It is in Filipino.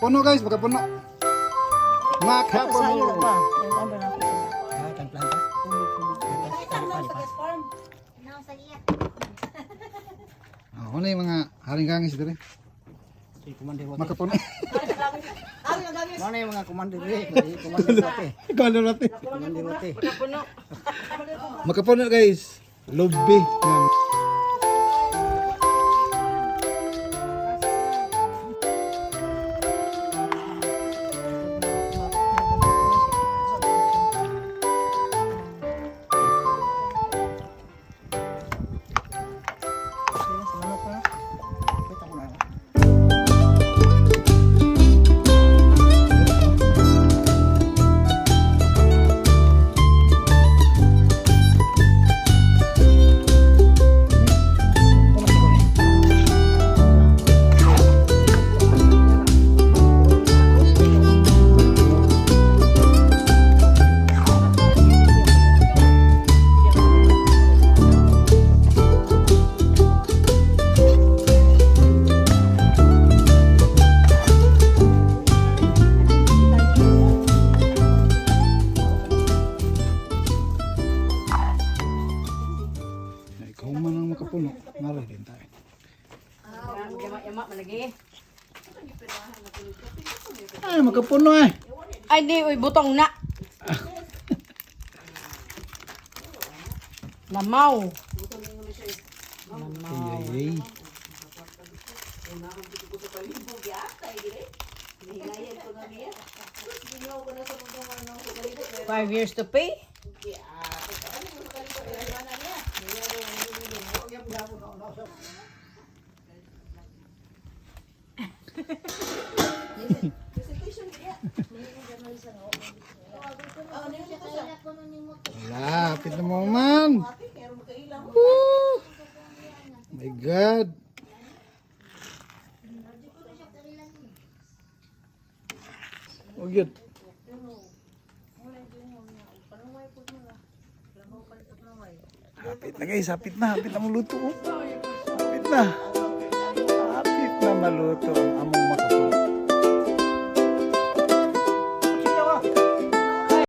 Makapuno guys, makapuno. Makapuno. Ako na yung mga haring gangis dito. Makapuno. Mana yung mga komando rin? Komando natin. Komando natin. Komando natin. Makapuno guys. Lobby. Yan. Ikaw man ang makapuno. Maray din tayo. Ay, makapuno eh. Ay, di, uy, butong na. Lamaw. Ay, 5 years to pay. lapit na mo man. Woo! My God. Oh, yun. Hapit na guys, hapit na maluto. Oh. Hapit na maluto ang among makapuno.